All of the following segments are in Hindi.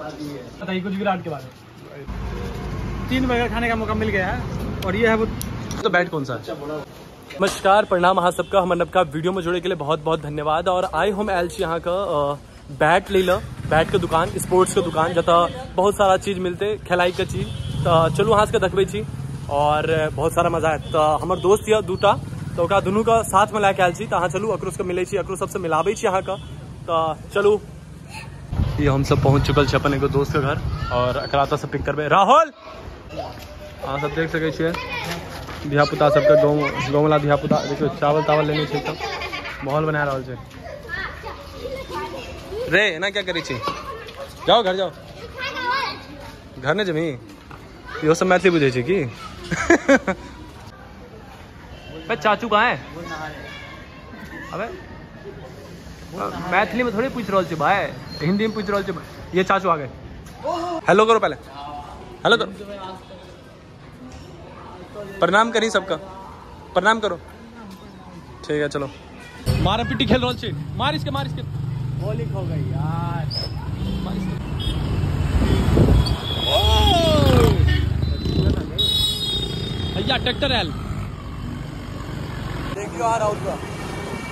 बताइए कुछ विराट के बारे में। 3 बर्गर खाने का मौका मिल गया है और ये है वो। तो बैट कौन सा है? नमस्कार, प्रणाम हाँ सबका। हमारे का वीडियो में जुड़े के लिए बहुत बहुत धन्यवाद। और आई हम एल यहाँ का बैट ले लो, बैट के दुकान, स्पोर्ट्स के दुकान जता बहुत सारा चीज़ मिलते खिलाई का चीज़। तो चलू वहाँ से देखबे छी और बहुत सारा मजा है। तो हमारे दोस्त यह दूटा तो दुनू का साथ में लाके आयल छी। तो हाँ चलू अकरूस के मिले छी, अकरूस सबसे मिलाबे छी यहाँ का। तो चलू ये हम सब पहुँच चुकल छी अपन एगो दोस्त के घर और अकराता से पिक करबे। राहुल हाँ सब देख सके छियै धिया पुता सबके गाँव वाला धिया पुता देखियो चावल तावल लेने छै सब माहौल बना रहल छै। रे एना क्या करी छी? जाओ घर जाओ, घर नहीं जमी यो सब मैथिली बुझे छी की? चाचू कहाँ है? अबे मैथिली में थोड़ी पूछ रहा छी भाई, हिंदी में पूछ रहा छी। ये चाचू आ गए। हेलो करो पहले, हेलो करो, प्रणाम करी सबका, प्रणाम करो। ठीक है चलो। मारा पिट्टी खेल रहा छी, मार इसके बॉलिंग हो गई यार। भैया ट्रैक्टर आयल देखियो।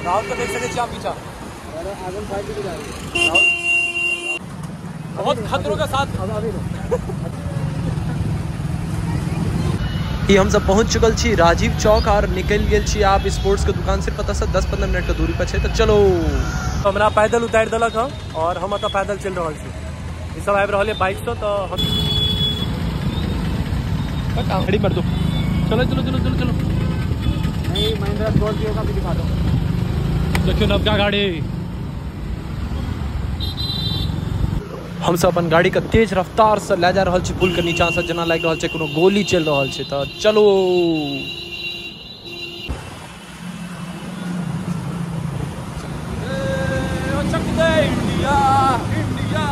राहुल का देख सके आप पीछा बहुत खतरों के साथ। ये हम सब पहुंच चुकल छी राजीव चौक और निकल गए छी आप स्पोर्ट्स के दुकान से पता से 10-15 मिनट के दूरी पर छे। तो चलो तो हमरा पैदल उतार दिलक हम और हम तो पैदल चल रहा छी। ये सब आबि रहा बाइक से। तो हम गाड़ी मार दो। चलो चलो चलो चलो चलो। नहीं महिंद्रा स्कॉर्पियो का भी दिखा दो। देखियो नवका गाड़ी। हम सब अपन गाड़ी का तेज रफ्तार से ले जा रहा छी पुल के नीचा से, जना लग रहा है कोनो गोली चल रहा है। तो चलो इंडिया इंडिया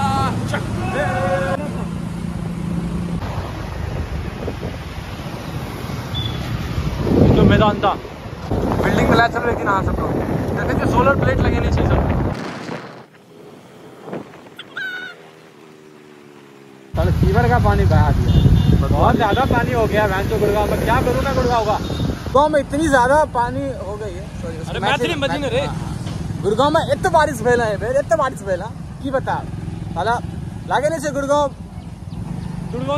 तो मैदान था बिल्डिंग में लाइट चल रही थी ना सब लोग देखते थे। सोलर प्लेट लगे नहीं चाहिए सब। सीवर का पानी बहा दिया, बहुत ज्यादा पानी हो गया भैंस तो गुड़गांव में। क्या करूँ ना गुड़गांव का, गाँव में इतनी ज्यादा पानी हो गई है। अरे मैथिली मजीन रे गुड़गांव में इतने बारिश फैला है फिर इतने बारिश फैला की बता साला लागे नहीं से गुड़गांव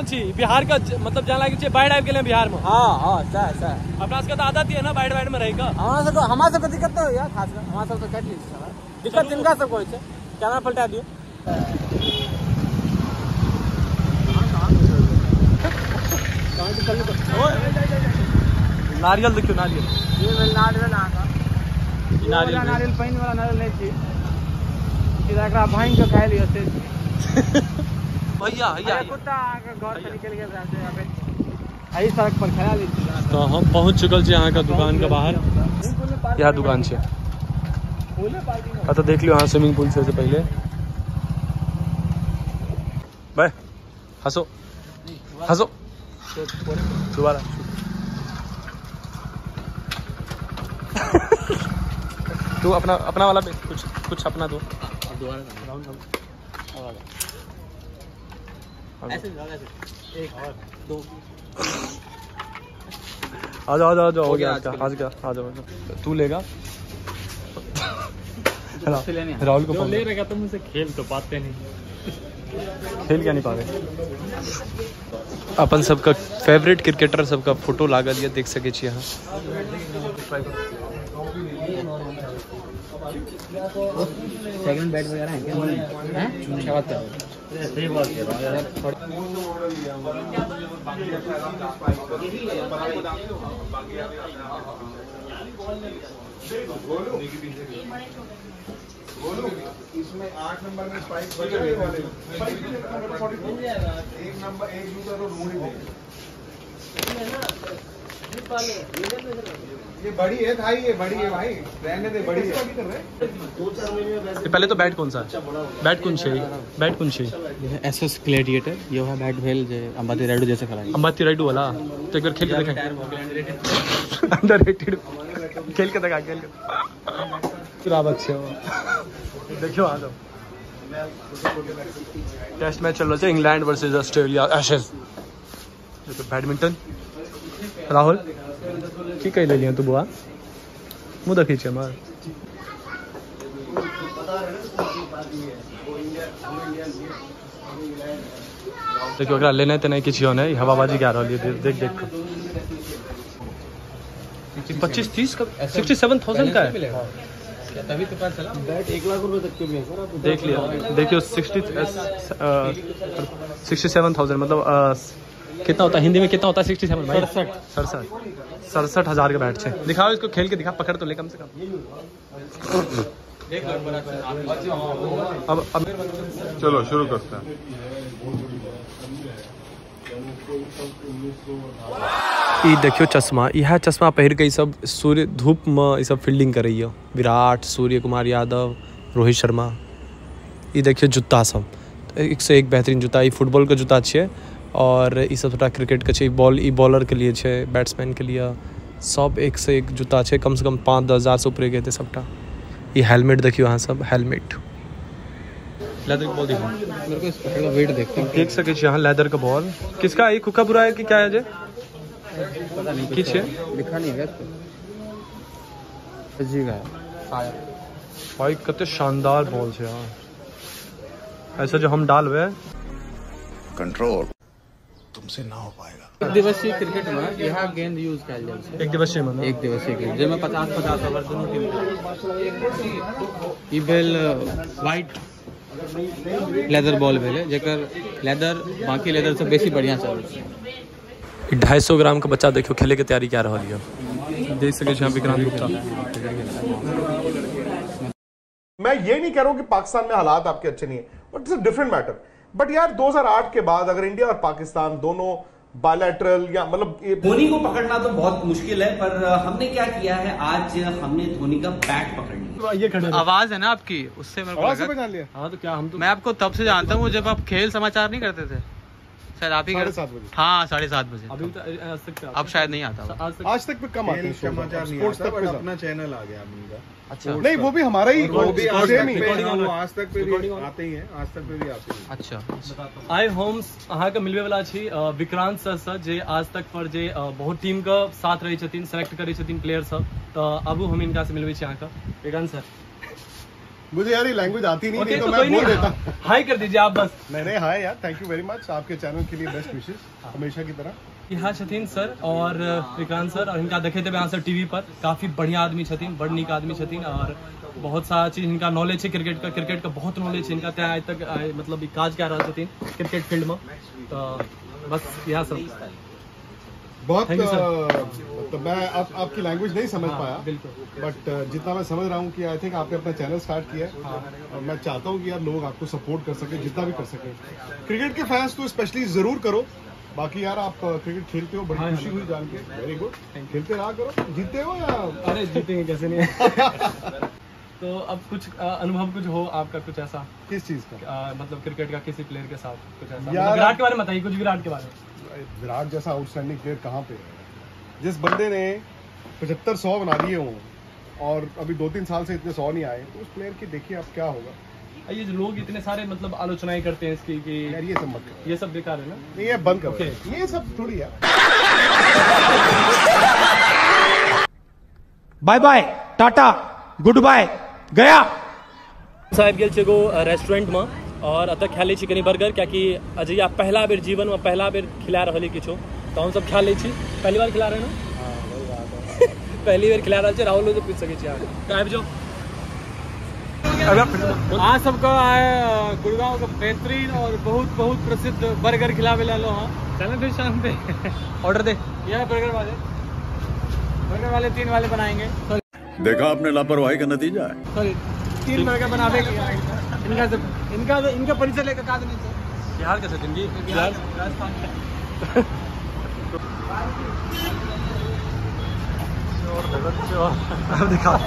छी बिहार का मतलब जान लागे बाढ़ आबि गेले बिहार में। हाँ हाँ सही सही। अपना सबके तो आदत ही है ना बाढ़ में रहेगा। हमारा सबके दिक्कत तो यार खास कर हमारा सब तो कट ली दिक्कत जिनका सबको होइ छै। कैमरा पलटा दियो। नारियल देखियो नारियल नारियल पानी वाला नारियल नहीं छी सीधा एकरा भांग के खाइ लियो से। भैया भैया कुत्ता आके घर से निकल गया यही सड़क पर खड़ा ली। तो हम पहुंच चुकल छी यहाँ का दुकान के बाहर। यह दुकान छे तो देख लियो यहाँ स्विमिंग पूल से पहले। भाई हंसो हंसो दोबारा। तू अपना वाला पे कुछ अपना दो दोबारा। एक और दो आ जाओ हो गया आज का आ जाओ। तू लेगा राहुल को ले रहेगा तुम मुझसे खेल तो पाते नहीं। खेल क्या नहीं पा रहे। अपन सबका फेवरेट क्रिकेटर सबका फोटो लागल ये देख सके छी यहाँ। सेकंड बैट वगैरह है क्या? क्या बात कर रहे हो? सही बात कर रहा हूँ यार। इसमें 8 नंबर में स्पाइक वाले एक नंबर एक दूसरा तो ढूंढ ये बड़ी है भाई, ये बड़ी है भाई, रहने दे बड़ी है। पहले तो बैट कौन सा है? बैट कौन छे? बैट कौन छे? एसएस ग्लैडिएटर ये है बैट भेल जे अंबाती राइडू जैसे खड़ा है। अंबाती राइडू वाला तो एक बार खेल के देखें। अंडररेटेड खेल के देखा खेल के। खराब अच्छे हो देखियो आ जाओ टेस्ट मैच चल रहा है इंग्लैंड वर्सेस ऑस्ट्रेलिया एशेज तो बैडमिंटन राहुल की कहीं ले लिया तू बुआ मुँह देखी छे मार देखियो अगर लेना तो नहीं किसी होने हवाबाजी क्या रहा है देख देख 25-30 का 67,000 का है तभी तो पता चला बैट 1 लाख रुपए तक के भी है सर आप देख लिया देखियो 67,000 मतलब कितना होता है हिंदी में कितना होता है 67 भाई 67,000 का बैट है दिखाओ इसको खेल के दिखा पकड़ तो ले कम से कम अब चलो शुरू करते हैं। ई देखियो चश्मा यह चश्मा पहिर के सब सूर्य धूप में ई सब फील्डिंग कर रही है विराट सूर्य कुमार यादव रोहित शर्मा ई देखियो जूता सब एक से एक बेहतरीन जूता ई फुटबॉल के जूता छे और ई सब थोड़ा क्रिकेट के छे ई बॉलर के लिए छे बैट्समैन के लिए सब एक से एक जूता छे कम से कम 5-10 हज़ार से ऊपर गए थे सबटा ये हेलमेट देखियो यहाँ सब हेलमेट लेदर का बॉल देखो मेरे को इस पैर का वेट देखते हैं देख सके यहाँ लेदर का बॉल किसका है कुका बुरा है कि क्या है जे पता नहीं किस है लिखा नहीं है जी का भाई कितने शानदार बॉल है यार ऐसा जो हम डाल हुए कंट्रोल तुमसे ना हो पाएगा। एक दिवसीय क्रिकेट में यहाँ गेंद यूज कल जाए एक दिवसीय में एक दिवसीय क्रिकेट जिसमें 50-50 ओवर दोनों टीम ई बेल वाइट लेदर बॉल भेल है जेकर लेदर बाकी लेदर से बेसी बढ़िया चल रही है 250 ग्राम का बच्चा देखियो खेले के तैयारी क्या रहा है देख सके यहाँ विक्रांत गुप्ता मैं ये नहीं कह रहा हूं कि पाकिस्तान में हालात आपके अच्छे नहीं है but it's a different matter but यार 2008 के बाद अगर इंडिया और पाकिस्तान दोनों बायलैटरल या मतलब धोनी को पकड़ना तो बहुत मुश्किल है पर हमने क्या किया है आज हमने धोनी का बैट पकड़ लिया ये खड़े आवाज है ना आपकी उससे मेरे को लगा जान लिया। हाँ तो क्या हम तो मैं आपको तब से जानता हूँ जब आप खेल समाचार नहीं करते थे शायद आप ही 7:30 बजे। हाँ 7:30 बजे अभी तो आज तक अब शायद नहीं आता वो। आज तक पे कम आते हैं समाचार नहीं स्पोर्ट्स आता तक बट पे अपना चैनल आ गया अपनी का अच्छा नहीं वो भी हमारा ही वो भी आज सेम तक ही पे वो आज तक पे भी आते ही हैं आज तक पे भी आते हैं। अच्छा आइ होम्स अहाँ के मिलवे वाला छी विक्रांत सर जे आज तक पर जे बहुत टीम के साथ रही छथिन सेलेक्ट करी छथिन प्लेयर सब तो अब हम इनका से मिलवे छी अहाँ का विक्रांत सर मुझे यार ये लैंग्वेज आती नहीं, ओके नहीं तो तो कोई मैं बोल नहीं देता। हाई कर दीजिए आप बस नहीं हाय यार थैंक यू वेरी मच आपके चैनल के लिए बेस्ट विशेस हमेशा की तरह। यहाँ छथिन सर और विक्रांत सर और इनका देखे थे यहाँ सर टीवी पर काफी बढ़िया आदमी छथिन बड़ नीक आदमी छथिन और बहुत सारा चीज इनका नॉलेज है क्रिकेट का बहुत नॉलेज है इनका त्या आज तक मतलब काज क्या रहा छथिन क्रिकेट फील्ड में तो बस यहाँ सब बहुत Thank you, sir. तो मैं आपकी लैंग्वेज नहीं समझ पाया बिल्कुल बट जितना मैं समझ रहा हूँ कि आई थिंक आपने अपना चैनल स्टार्ट किया है और मैं चाहता हूँ कि यार लोग आपको सपोर्ट कर सके जितना भी कर सके क्रिकेट के फैंस तो स्पेशली जरूर करो बाकी यार आप क्रिकेट खेलते हो बड़ी खुशी हुई जान के वेरी गुड खेलते रहा करो जीते हो या अरे जीतेंगे कैसे नहीं तो अब कुछ अनुभव कुछ हो आपका कुछ ऐसा किस चीज का मतलब क्रिकेट का किसी प्लेयर के साथ कुछ ऐसा यार- मतलब विराट के बारे में बताइए कुछ विराट के बारे में विराट जैसा आउटस्टैंडिंग प्लेयर कहाँ पे है जिस बंदे ने 75-100 बना दिए हों और अभी 2-3 साल से इतने 100 नहीं आए तो उस प्लेयर की देखिए अब क्या होगा ये जो लोग इतने सारे मतलब आलोचनाएं करते हैं इसकी कि यार ये सब मत करो ये सब बेकार है ना नहीं ये बंद करो Okay. ये सब थोड़ी यार bye bye tata good bye गया साहब गेल छे गो रेस्टोरेंट में और अतः खा लै छी कनी बर्गर कियाकि अजय पहला बेर जीवन में पहला बेर खिला रही किछो तो हम सब खा लै छी पहली बार खिला रहे ना पहली बार खिला रहा राहुल से पूछ सके छी आबि जाओ आज सबका गुड़गांव का बेहतरीन और बहुत बहुत प्रसिद्ध बर्गर खिलावे ला लो हाँ चलो फिर शाम पे ऑर्डर दे यह बर्गर वाले 3 वाले बनाएंगे देखा आपने लापरवाही का नतीजा है। सॉरी 3 बर्गर बनावे इनका परिचय लेकर कहा नहीं सर बिहार कैसे जिंदगी बिहार दिखा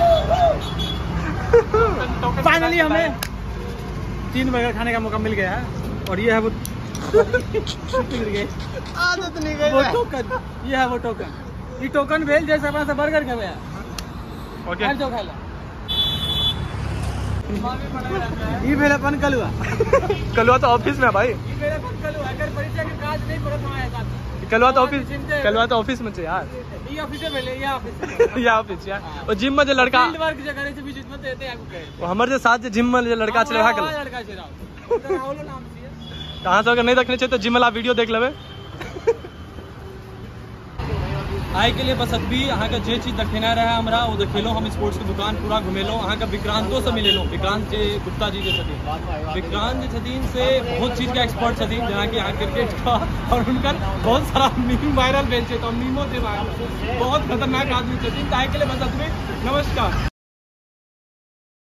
फाइनली हमें 3 बर्गर खाने का मौका मिल गया है और ये है वो आदत नहीं गई वो टोकन ये है वो टोकन ये टोकन भेल जैसे अपना से बर्गर खावे ओके जो खाला ये मेरा पन कलुआ कलवा तो ऑफिस में है भाई, कलवा तो ऑफिस में चाहिए यार, ये ऑफिस यार। और जिम में जो लड़का हमारे साथ जिम में जो लड़का चले कहाँ से अगर नहीं देखने चाहिए तो जिम वाला वीडियो देख लेवे। आए के लिए बस अभी यहाँ का जे चीज देखेना रहा हमरा वो देखेलो, हम स्पोर्ट्स की दुकान पूरा घुमेलो, यहाँ का विक्रांतों से मिले लो, विक्रांत जी गुप्ता जी जो छथिन, विक्रांत जी छथिन से बहुत चीज का एक्सपर्ट छथिन, जहाँ की यहाँ क्रिकेट का और उनका बहुत सारा मीम वायरल भेल है, तो मीमो से बहुत खतरनाक आदमी छथिन। आए के लिए बस अभी नमस्कार।